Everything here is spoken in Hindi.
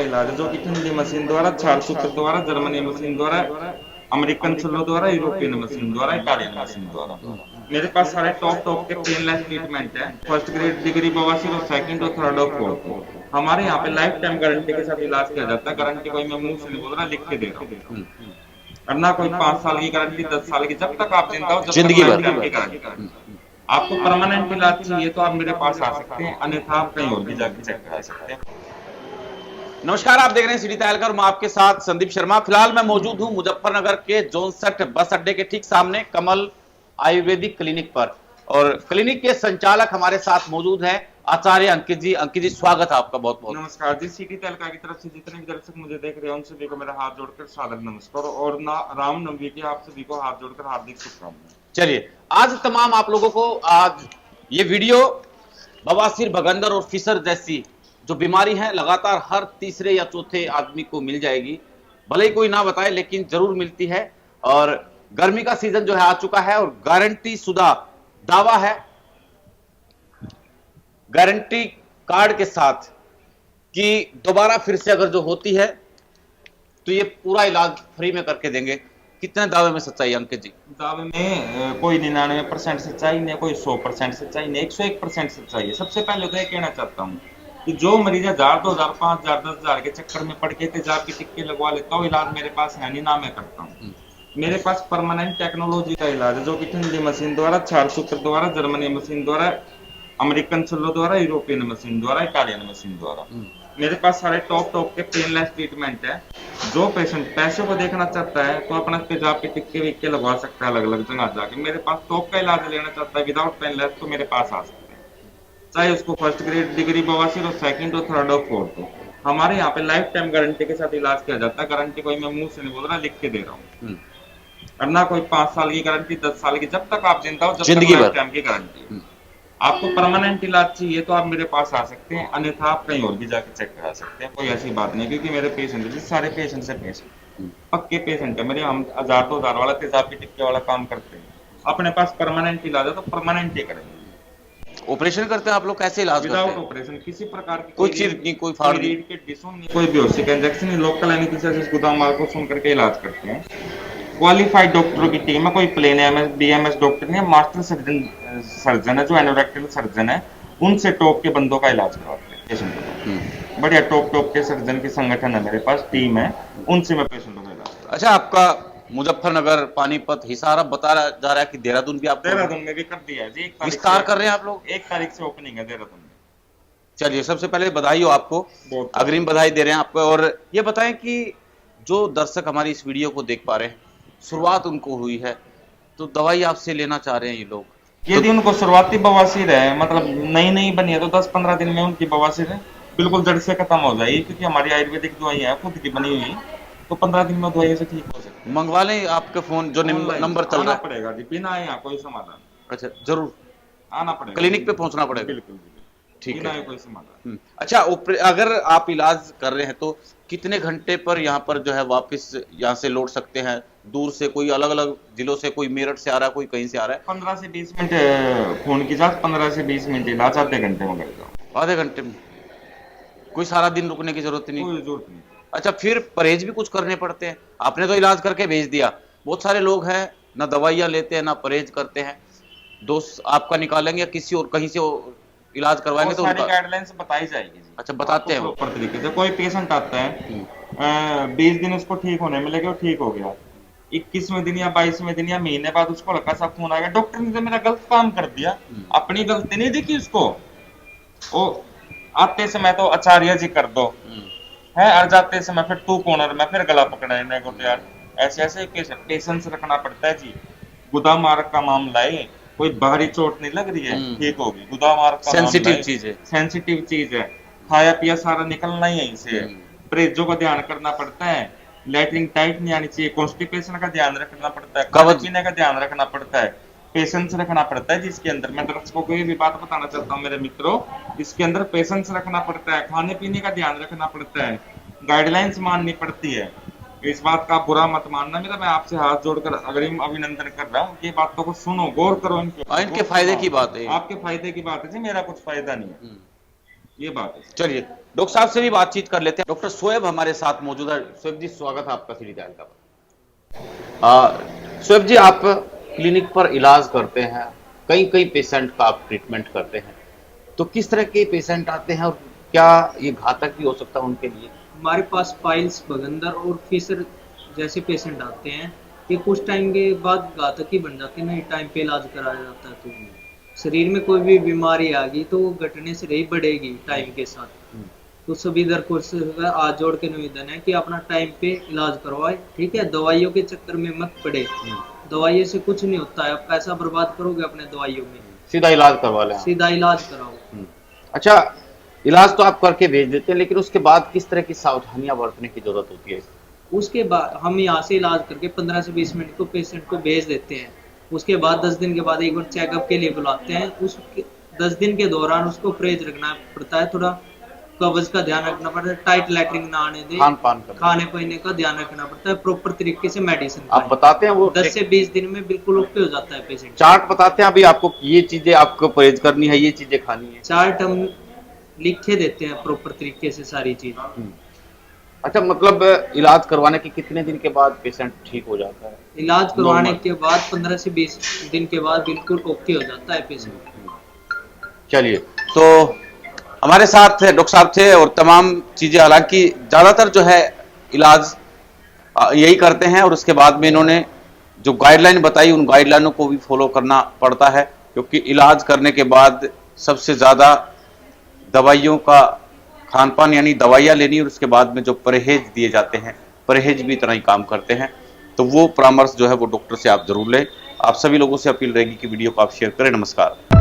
इलाज है, जो कि ठंडी मशीन द्वारा, छाल सूत्र द्वारा, जर्मनी मशीन द्वारा, अमेरिकन चलो द्वारा, यूरोपियन मशीन द्वारा, इटालियन मशीन द्वारा। मेरे पास सारे टॉप के पेनलेस ट्रीटमेंट है, फर्स्ट ग्रेड डिग्री बवासीर और सेकंड और थर्ड और फोर्थ। हमारे यहाँ पे लाइफ टाइम गारंटी के साथ इलाज किया जाता है। गारंटी कोई मैं मुंह से नहीं बोल रहा, लिख के दे रहा हूँ। और ना कोई 5 साल की गारंटी, 10 साल की, जब तक आप जिंदा हो, जिंदगी भर की गारंटी। आपको परमानेंट इलाज चाहिए तो आप मेरे पास आ सकते हैं, अन्यथा आप कहीं और भी जाकर चेक करा सकते हैं। नमस्कार, आप देख रहे हैं सिटी तहलकर। मैं आपके साथ संदीप शर्मा। फिलहाल मैं मौजूद हूं मुजफ्फरनगर के जोनसठ बस अड्डे के ठीक सामने कमल आयुर्वेदिक क्लिनिक पर, और क्लिनिक के संचालक हमारे साथ मौजूद हैं आचार्य अंकित जी। अंकित जी, स्वागत है आपका बहुत बहुत। नमस्कार जी। सिटी तहलका की तरफ से जितने भी दर्शक मुझे देख रहे हैं उन सभी को मेरा हाथ जोड़कर सादर नमस्कार और रामनवमी की आप सभी को हाथ जोड़कर हार्दिक शुभकामनाएं। चलिए, आज तमाम आप लोगों को आज ये वीडियो बवासीर, भगंदर और फिशर जैसी जो बीमारी है लगातार हर तीसरे या चौथे आदमी को मिल जाएगी। भले ही कोई ना बताए लेकिन जरूर मिलती है। और गर्मी का सीजन जो है आ चुका है और गारंटी शुदा दावा है, गारंटी कार्ड के साथ, कि दोबारा फिर से अगर जो होती है तो ये पूरा इलाज फ्री में करके देंगे। कितने दावे में सच्चाई अंकित जी? दावे में कोई 99% सच्चाई नहीं, कोई 100% सच्चाई नहीं, 101% सच्चाई है। सबसे पहले तो ये कहना चाहता हूँ कि जो मरीज 1000, 2000, 5000, 10,000 के चक्कर में पड़ के तेजाब के टिक्के लगवा लेता हूँ, इलाज मेरे पास है नहीं, ना मैं करता हूँ। मेरे पास परमानेंट टेक्नोलॉजी का इलाज है, जो कि ठंडी मशीन द्वारा, छाल सूत्र द्वारा, जर्मनी मशीन द्वारा, अमेरिकन चलो द्वारा, यूरोपियन मशीन द्वारा, इटालियन मशीन द्वारा। मेरे पास सारे टॉप के पेनलेस ट्रीटमेंट है। जो पेशेंट पैसे को देखना चाहता है तो अपना तेजाब के टिक्के विक्के लगवा सकता है अलग अलग जगह जाके। मेरे पास टॉप का इलाज लेना चाहता है विदाउट पेनलेस तो मेरे पास आ सकता है, चाहे उसको फर्स्ट ग्रेड डिग्री बवासीर और सेकंड और थर्ड और फोर्थ हो। हमारे यहाँ पे लाइफ टाइम गारंटी के साथ इलाज किया जाता है। गारंटी कोई मैं मुंह से नहीं बोल रहा, लिख के दे रहा हूँ। और ना कोई 5 साल की गारंटी, 10 साल की, जब तक आप जिंदा हो, जब तक लाइफ टाइम की गारंटी। आपको परमानेंट इलाज चाहिए तो आप मेरे पास आ सकते हैं, अन्यथा आप कहीं और भी जाके चेक करा सकते हैं। कोई ऐसी बात नहीं, क्योंकि मेरे पेशेंट है, सारे पेशेंट से पेशेंट पक्के पेशेंट है मेरे। हम 1000, 2000 वाला तेजाब के टिक्के वाला काम करते हैं। अपने पास परमानेंट इलाज है तो परमानेंट ही करेंगे। ऑपरेशन करते हैं आप लोग? कैसे इलाज करते हैं? विदाउट ऑपरेशन, किसी प्रकार की कोई चीज नहीं, कोई फाड़ नहीं, के डिसोन नहीं, कोई बेहोशी का इंजेक्शन नहीं, लोकल एनेस्थीसिया गोदाम मार को सुन करके इलाज करते हैं। क्वालिफाइड डॉक्टरों की टीम है, कोई प्लेन एमएस बीएमएस डॉक्टर नहीं है, मास्टर सर्जन है जो एनोरेक्टल सर्जन है, उनसे टॉप के बंदों का इलाज करवाते हैं पेशेंट को। बढ़िया टॉप के सर्जन की संगठन है मेरे पास, टीम है, उनसे मैं पेशेंटों का इलाज। अच्छा, आपका मुजफ्फरनगर, पानीपत, हिसार, अब बता जा रहा है कि देहरादून भी आप? देहरादून में भी कर दिया है जी, विस्तार कर रहे हैं आप लोग। 1 तारीख से ओपनिंग है देहरादून में। चलिए, सबसे पहले बधाई हो आपको, अग्रिम बधाई दे रहे हैं आपको। और ये बताएं कि जो दर्शक हमारी इस वीडियो को देख पा रहे हैं, शुरुआत उनको हुई है तो दवाई आपसे लेना चाह रहे हैं ये लोग, यदि उनको शुरुआती बवासीर है, मतलब नई बनी है, तो 10-15 दिन में उनकी बवासीर है बिल्कुल जड़ से खत्म हो जाएगी, क्योंकि हमारी आयुर्वेदिक दवाई है खुद की बनी हुई, तो 15 दिन में दवाई से ठीक हो सकती है। मंगवा लें आपके फोन जो नंबर चल रहा है? पड़ेगा जी, बिना यहाँ कोई समाधान। अच्छा, जरूर आना पड़ेगा, क्लिनिक पे पहुंचना पड़ेगा। बिल्कुल ठीक है, कोई समाधान। अच्छा, अगर आप इलाज कर रहे हैं तो कितने घंटे पर यहाँ पर जो है वापस यहाँ से लौट सकते हैं? दूर से कोई अलग अलग जिलों से, कोई मेरठ से आ रहा है, कोई कहीं से आ रहा है? 15 से 20 मिनट फोन की जांच, 15 से 20 मिनट इलाज, आधे घंटे में कर जाओ। आधे घंटे में? कोई सारा दिन रुकने की जरूरत नहीं? कोई जरूरत नहीं। अच्छा, फिर परहेज भी कुछ करने पड़ते हैं? आपने तो इलाज करके भेज दिया, बहुत सारे लोग हैं ना दवाइयां लेते हैं ना परहेज करते हैं। दोस्त आपका निकालेंगे या किसी और कहीं से इलाज करवाएंगे तो सारी गाइडलाइंस बताई जाएगी जी। अच्छा, बताते हैं प्रॉपर तरीके से। कोई पेशेंट आता है 20 दिन उसको ठीक होने में लगे, वो ठीक हो गया, 21वें दिन या 22वें दिन या महीने बाद उसको हल्का सा खून आ गया, डॉक्टर ने तो मेरा गलत काम कर दिया, अपनी गलती नहीं देखी उसको। वो आते समय तो आचार्य जी कर दो है, और जाते समय फिर तू कॉर्नर में फिर गला पकड़ने को तैयार। ऐसे पेशेंस रखना पड़ता है जी। गोदाम मार्ग का मामला है, कोई बाहरी चोट नहीं लग रही है, ठीक होगी। गोदाम मार्ग का सेंसिटिव चीज है, सेंसिटिव चीज है, खाया पिया सारा निकलना ही है इसे। परहेजों का ध्यान करना पड़ता है, लैट्रिन टाइट नहीं आनी चाहिए, कॉन्स्टिपेशन का ध्यान रखना पड़ता है, खाने पीने का ध्यान रखना पड़ता है, पेशेंस रखना पड़ता है जिसके अंदर। मैं दर्शकों को ये भी बात बताना चाहता हूँ मेरे मित्रों, इसके अंदर पेशेंस रखना पड़ता है, खाने पीने का ध्यान रखना पड़ता है, गाइडलाइंस माननी पड़ती है। इस बात का बुरा मत मानना मेरा, मैं आपसे हाथ जोड़कर अग्रिम अभिनंदन कर रहा हूँ। ये बातों को सुनो, गौर करो, इनके फायदे की बात है, आपके फायदे की बात है जी, मेरा कुछ फायदा नहीं है। ये बात है। चलिए डॉक्टर साहब से भी बातचीत कर लेते हैं। डॉक्टर शोएब हमारे साथ मौजूद है। शोएब जी, स्वागत है आपका सीडी टाइम पर। शोएब जी, आप क्लिनिक पर इलाज करते हैं, कई कई पेशेंट का आप ट्रीटमेंट करते हैं, तो किस तरह के पेशेंट आते हैं और क्या ये घातक भी हो सकता है उनके लिए? हमारे पास पाइल्स, भगंदर और फिशर जैसे पेशेंट आते हैं। ये कुछ टाइम के बाद घातक ही बन जाते हैं, नहीं टाइम पे इलाज कराया जाता है तो शरीर में कोई भी बीमारी आ गई तो वो घटने से रही बढ़ेगी टाइम के साथ। तो सभी दरकोशिश आज जोड़ के निवेदन है कि अपना टाइम पे इलाज करवाए, ठीक है। दवाइयों के चक्कर में मत पड़े, दवाइयों से कुछ नहीं होता है। आप पैसा बर्बाद करोगे अपने दवाइयों में, सीधा इलाज करवा लें। सीधा इलाज कराओ। अच्छा, इलाज तो आप करके भेज देते हैं, लेकिन उसके बाद किस तरह की सावधानियां बरतने की जरूरत होती है? उसके बाद हम यहाँ से इलाज करके 15 से 20 मिनट को पेशेंट को भेज देते हैं। उसके बाद 10 दिन के बाद एक बार चेकअप के लिए बुलाते हैं। उस 10 दिन के दौरान उसको परहेज रखना पड़ता है, थोड़ा कब्ज का ध्यान रखना पड़ता है, टाइट लैटरिन ना आने दे, खान पान का, खाने पीने का ध्यान रखना पड़ता है, प्रॉपर तरीके से मेडिसिन आप बताते हैं वो 10 से 20 दिन में बिल्कुल ओके हो जाता है पेशेंट। चार्ट बताते हैं अभी आपको, ये चीजें आपको परहेज करनी है, ये चीजें खानी है? चार्ट हम लिखे देते हैं प्रॉपर तरीके से सारी चीज। अच्छा, मतलब इलाज करवाने के कितने दिन के बाद पेशेंट ठीक हो जाता है? इलाज करवाने के बाद 15 से 20 दिन के बाद बिल्कुल ओके हो जाता है पेशेंट। चलिए, तो हमारे साथ डॉक्टर साहब थे और तमाम चीजें, हालांकि ज्यादातर जो है इलाज यही करते हैं और उसके बाद में इन्होंने जो गाइडलाइन बताई उन गाइडलाइनों को भी फॉलो करना पड़ता है, क्योंकि इलाज करने के बाद सबसे ज्यादा दवाइयों का खान पान यानी दवाइयाँ लेनी और उसके बाद में जो परहेज दिए जाते हैं, परहेज भी इतना ही काम करते हैं। तो वो परामर्श जो है वो डॉक्टर से आप जरूर लें। आप सभी लोगों से अपील रहेगी कि वीडियो को आप शेयर करें। नमस्कार।